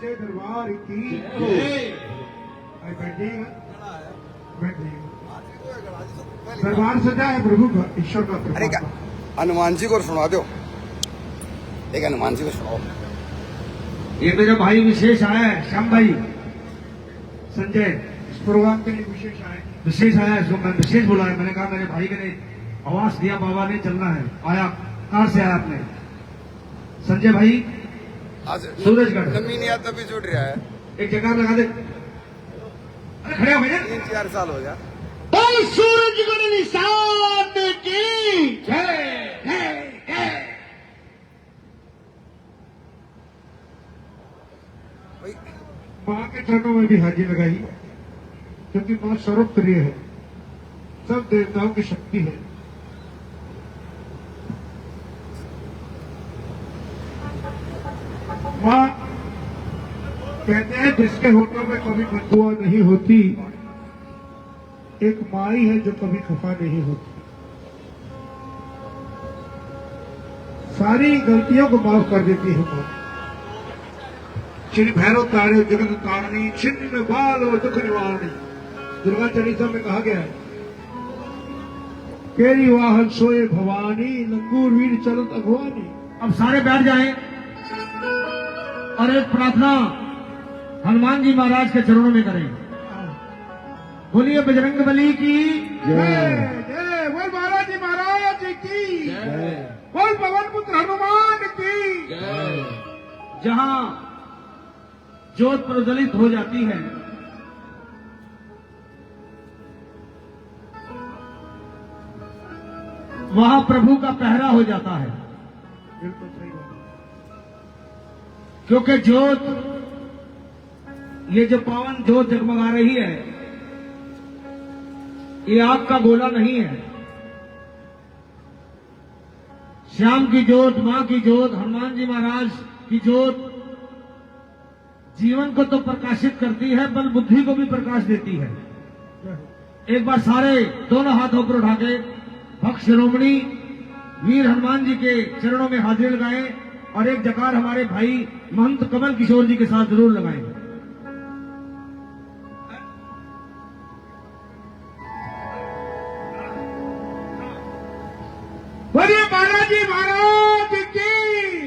दरबार की दरबार सजा है प्रभु का, ईश्वर का। अरे क्या हनुमान जी को सुना दो, एक हनुमान जी को सुनाओ। ये मेरा भाई विशेष आया है, श्याम भाई संजय, इस प्रोग्राम के लिए विशेष आया है। इसको मैं विशेष बुलाया, मैंने कहा मेरे भाई के लिए आवाज दिया, बाबा ने चलना है। आया, कहाँ से आया आपने? संजय भाई आज सूरजगढ़। नमी नहीं आता भी जुड़ रहा है, एक जगह लगा दे। अरे खड़े हो भैया, 3-4 साल हो गया। बोल सूरजगढ़ निषाद की जय जय जय। माँ के चरणों में भी हाजिर लगाई, क्योंकि माँ सर्वप्रिय है, सब देवताओं की शक्ति है। माँ कहते हैं जिसके होठों में कभी बददुआ नहीं होती, एक माँ ही है जो कभी खफा नहीं होती। सारी गलतियों को माफ कर देती है माँ। श्री भैरव तारे जगत तारणी, छिन्न बाल और दुख निवारणी, दुर्गा चालीसा में कहा गया है। केरी वाहन सोए भवानी, लंगूर वीर चलत अगवानी। अब सारे बैठ जाएं और एक प्रार्थना हनुमान जी महाराज के चरणों में करें। बोलिए बजरंग बली की जय जय, बोल बालाजी महाराज की जय, बोल पवन पुत्र हनुमान की जय। जहां ज्योत प्रज्वलित हो जाती है, वहां प्रभु का पहरा हो जाता है। बिल्कुल सही बात, क्योंकि ज्योत, ये जो पावन ज्योत जगमगा रही है, ये आग का गोला नहीं है। श्याम की ज्योत, मां की ज्योत, हनुमान जी महाराज की ज्योत जीवन को तो प्रकाशित करती है, बल बुद्धि को भी प्रकाश देती है। एक बार सारे दोनों हाथों पर उठा के भक्त शिरोमणि वीर हनुमान जी के चरणों में हाजिर लगाएं और एक जकार हमारे भाई महंत कमल किशोर जी के साथ जरूर लगाएं। बोलिए बालाजी महाराज की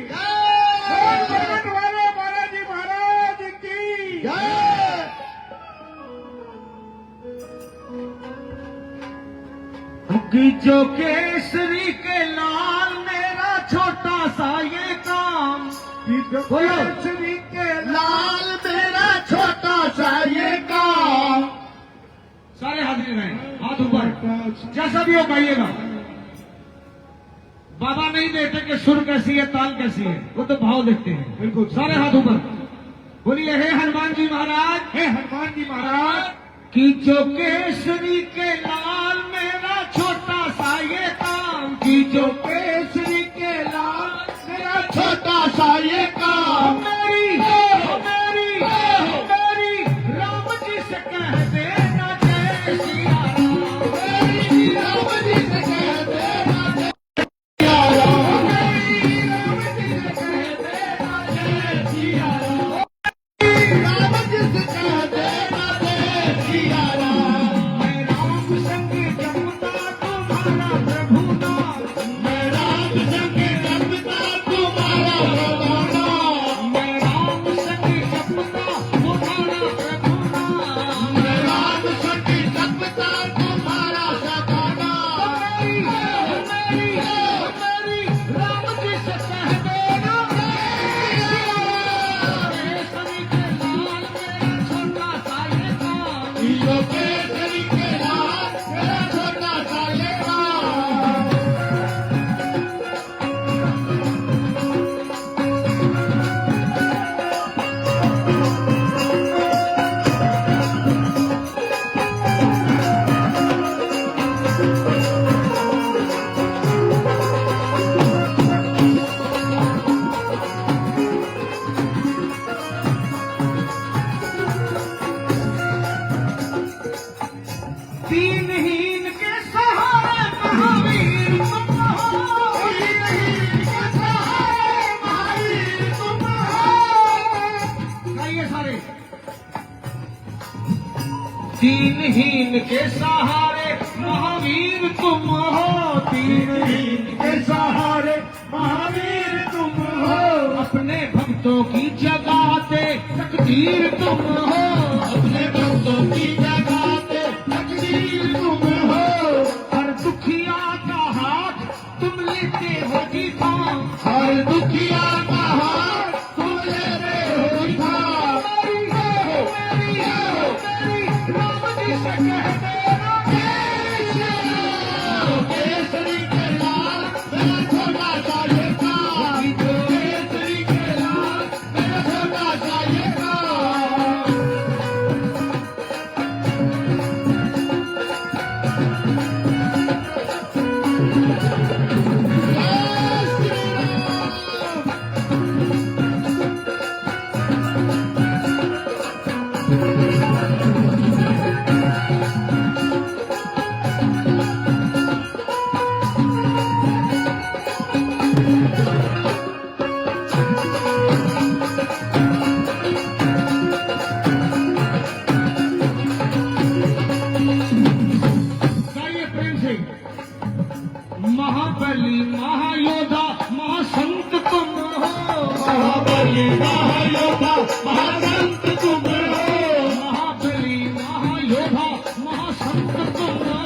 जय, वाले बालाजी महाराज की जय। जो केसरी के लाल मेरा छोटा सा ये काम, केसरी के लाल मेरा छोटा सा ये काम। सारे हाजिर हैं, हाथ ऊपर, जैसा भी हो गाइएगा। बाबा नहीं देखते कि सुर कैसी है, ताल कैसी है, वो तो भाव देखते हैं। बिल्कुल, सारे हाथ ऊपर, बोलिए हे हनुमान जी महाराज, हे हनुमान जी महाराज की जो केसरी के लाल मेरा छोटा सा ये काम, की जो केसरी के लाल मेरा छोटा सा ये काम। मेरी राम जी से कह देना जय सिया राम, मेरी राम जी से कह देना जय सिया राम, मेरी राम जी से कह देना जय सिया राम, राम जी से कह देना जय सिया राम। मैं राम संग जपता तुम्हारा प्रभु नाम, मैं राम संग जपता तुम्हारा प्रभु नाम, मैं राम संग जपता तुम्हारा प्रभु नाम, मैं राम संग जपता तुम्हारा सदा नाम। मेरी राम जी से कह देना जय सिया राम, दीनहीन के सहारे महावीर तुम हो, दीनहीन के सहारे महावीर तुम हो, अपने भक्तों की जगाते तकदीर तुम हो, अपने भक्तों की जगाते तकदीर तुम हो, हर दुखिया का हाथ तुम लेते हो जी थाम, हर दुखिया का हाथ तुम लेते हो जी थाम, राम जी से कहते केसरी के लाल मेरा छोटा सा ये काम, केसरी के लाल मेरा छोटा सा ये काम। गाइए प्रेम से, महाबली महायोधा महासंत तुम हो, महाबली महायोधा महासंत तुम हो, महाबली महायोधा महासंत तुम हो,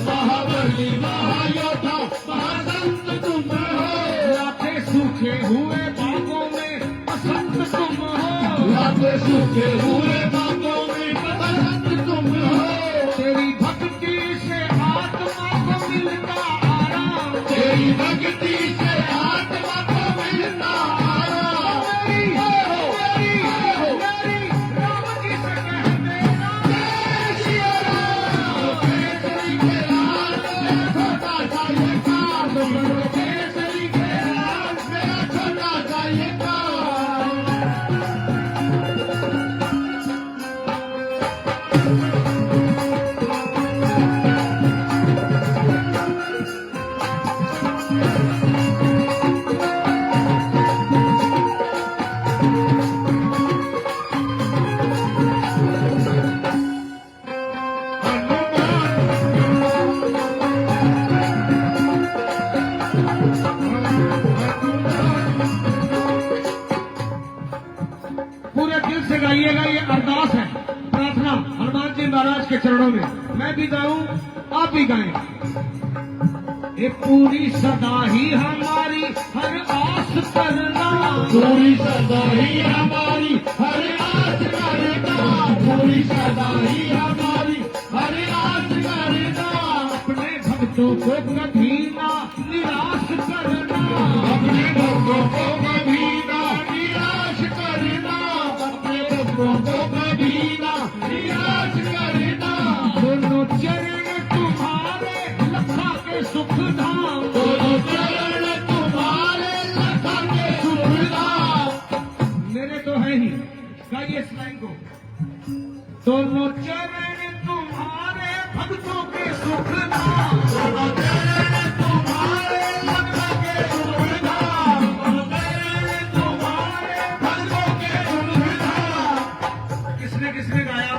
महाबली महायोधा महासंत तुम हो, लाते सूखे हुए बागों में बसंत तुम हो, लाते सूखे हुए बागों में बसंत तुम हो, तेरी भक्ति से आत्मा को मिलता आराम, तेरी भक्ति से आत्मा को मिलता आराम, मेरी राम जी से कहते जय श्री राम, केसरी के लाल मेरा छोटा सा ये काम, केसरी के लाल मेरा छोटा सा ये काम। पूरे दिल से गाइएगा, ये अरदास है, प्रार्थना हनुमान जी महाराज के चरणों में। मैं भी गाऊं, आप भी गाएं। ये पूरी सदा ही हमारी हर आस करना, पूरी सदा ही हमारी हर आस करना, पूरी सदा ही हमारी हर आस करना, अपने भक्तों को कभी ना निराश करना, अपने भक्तों को कभी ना निराश करना, अपने भक्तों को कभी ना निराश करना, दोनों चरण तुम्हारे लखा के सुख धाम, दोनों चरण तुम्हारे लखा के सुख धाम। मेरे तो है ही, गाइए इस लाइन को। दोनों चरण तुम्हारे भक्तों के सुख धाम, दोनों चरण तुम्हारे भक्तों के सुख धाम, दोनों चरण तुम्हारे भक्तों के सुख धाम। किसने किसने गाया?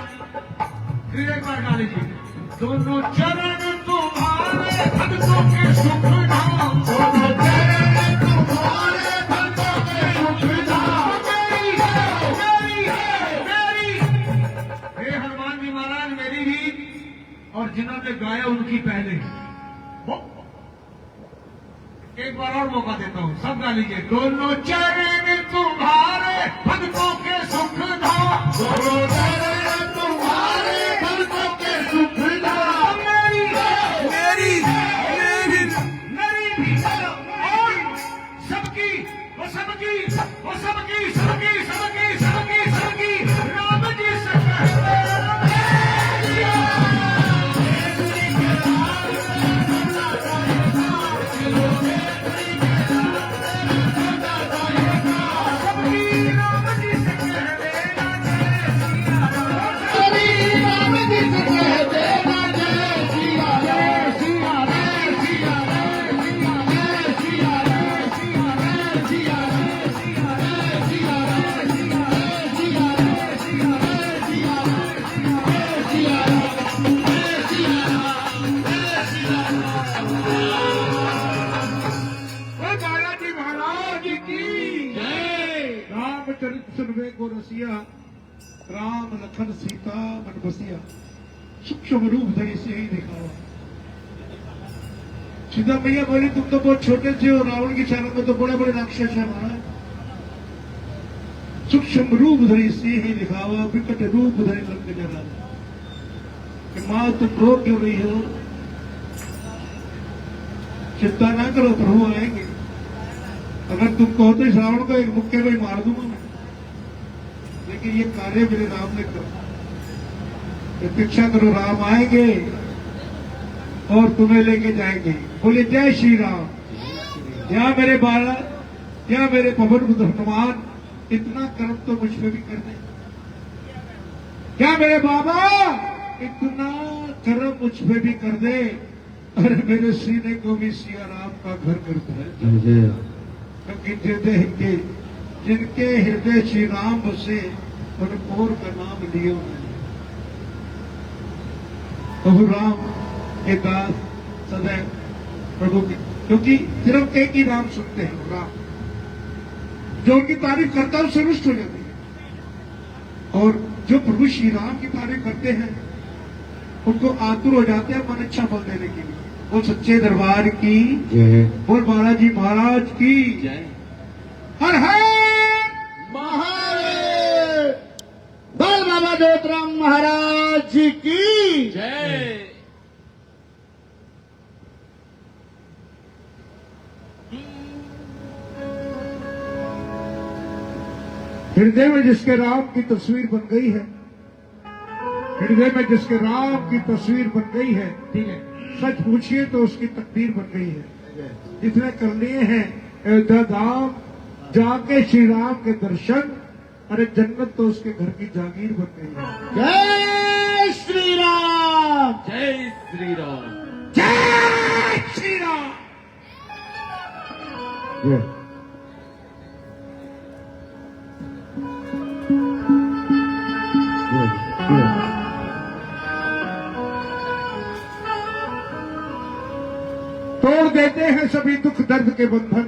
फिर एक बार गा लीजिए। दोनों चरण तुम्हारे भक्तों के सुख धाम, दोनों चरण तुम्हारे भक्तों के सुख धाम। मेरी हे हनुमान जी महाराज, मेरी भी और जिन्होंने गाया उनकी पहले। एक बार और मौका देता हूँ, सब गा लीजिए। दोनों चरण तुम्हारे भक्तों के सुख धाम, दोनों चरण तुम्हारे भक्तों के सुख धाम। मेरी भी और सबकी वो सबकी वो सबकी सबकी सबकी सबकी सबकी राम जी से कहते चरित सुनवे को रसिया, राम लखन सीता मन बसिया। सूक्ष्म रूप धरी से ही दिखावा। सीता मैया बोली तुम तो बहुत छोटे थे और रावण की चारों में तो बड़े बड़े राक्षस है महाराज। सूक्ष्म रूप धरी से ही दिखावा, विकट रूप धरी लंक जरा। कि मां तुम रो क्यों रही हो? चिंता ना करो, प्रभु आएंगे। अगर तुम कहो तो इस रावण को एक मुक्के में मार दूंगा मैं, लेकिन ये कार्य मेरे राम ने करो। प्रतीक्षा करो, राम आएंगे और तुम्हें लेके जाएंगे। बोले जय श्री राम। या मेरे बालक, या मेरे पवन पुत्र हनुमान, इतना कर्म तो मुझ पे भी कर दे। क्या मेरे बाबा, इतना कर्म मुझ पे भी कर दे। अरे मेरे सीने को भी सिया राम का घर करता है। क्योंकि जिनके हृदय श्री राम बसे, उन और का नाम लियो मैंने। प्रभु राम के दास सदैव प्रभु की, क्योंकि सिर्फ एक ही नाम सुनते हैं, राम। जो उनकी तारीफ करता है उससे रुष्ट हो जाती है। और जो प्रभु श्री राम की तारीफ करते हैं उनको आतुर हो जाते हैं मन अच्छा फल देने के लिए। वो सच्चे दरबार की जय, बोल बालाजी महाराज की जय। हर हर महादेव। बोल बाबा देवराम महाराज जी की जय। हृदय में जिसके राम की तस्वीर बन गई है, हृदय में जिसके राम की तस्वीर बन गई है, ठीक है, सच पूछिए तो उसकी तकदीर बन गई है। जिसने कर लिए हैं अयोध्या धाम जाके श्री राम के दर्शन, अरे जन्नत तो उसके घर की जागीर बन गई है। जय श्री राम। जय श्री राम। जय श्री राम। जय। तोड़ देते हैं सभी दुख दर्द के बंधन,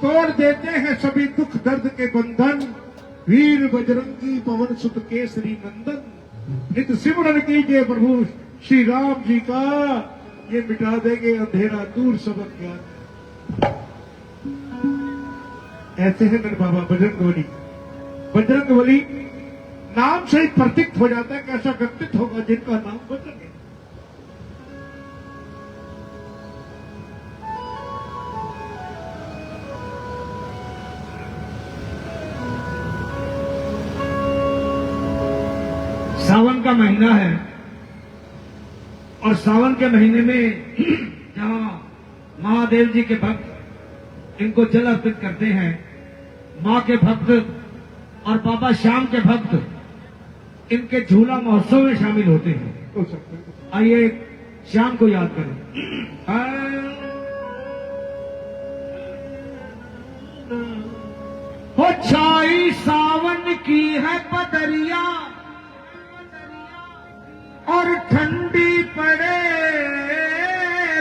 तोड़ देते हैं सभी दुख दर्द के बंधन। वीर बजरंगी पवन सुत केसरी नंदन, नित सिमरन कीजिए प्रभु श्री राम जी का, ये मिटा देंगे अंधेरा दूर सब अज्ञान। ऐसे हैं मेरे बाबा बजरंगबली। बजरंगबली नाम से ही प्रतीक हो जाता है कैसा व्यक्तित्व होगा जिनका नाम बजरंग है। सावन का महीना है और सावन के महीने में जहां महादेव जी के भक्त इनको जल अर्पित करते हैं, मां के भक्त और बाबा श्याम के भक्त इनके झूला महोत्सव में शामिल होते हैं। आइए श्याम को याद करें। हो छाई सावन की है बदरिया और ठंडी पड़े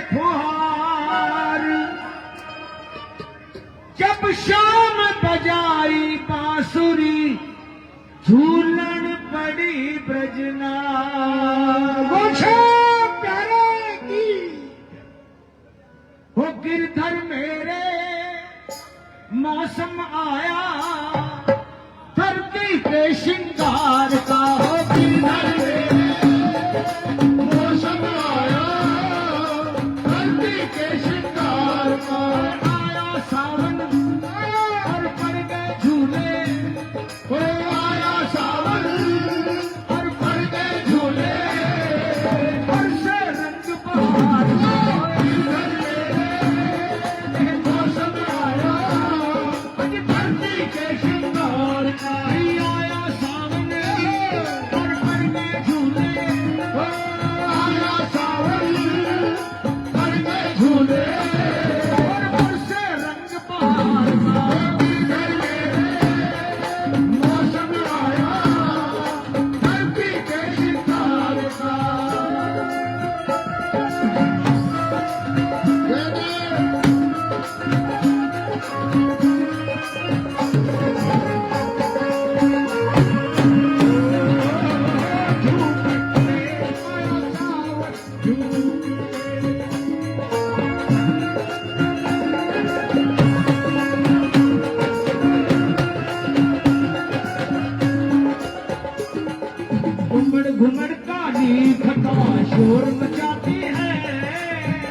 फुहार, जब शाम बजाई बांसुरी झूलन पड़ी ब्रजना। वो शाम प्यारे की हो गिरधर मेरे मौसम आया, धरती पे श्रृंगार का हो गिरधर मेरे मौसम आया, धरती के श्रृंगार का आया सावन और पड़ गए झूले। हो आया सावन और पड़ गए झूले, बरसे रंग बहार का गिरधर मेरे मौसम आया, धरती के श्रृंगार का आया सावन।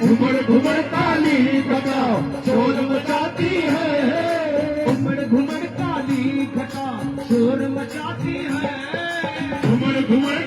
घुमड़ घुमड़ काली घटा शोर मचाती है, घुमड़ घुमड़ काली घटा शोर मचाती है, घुमड़ घुमड़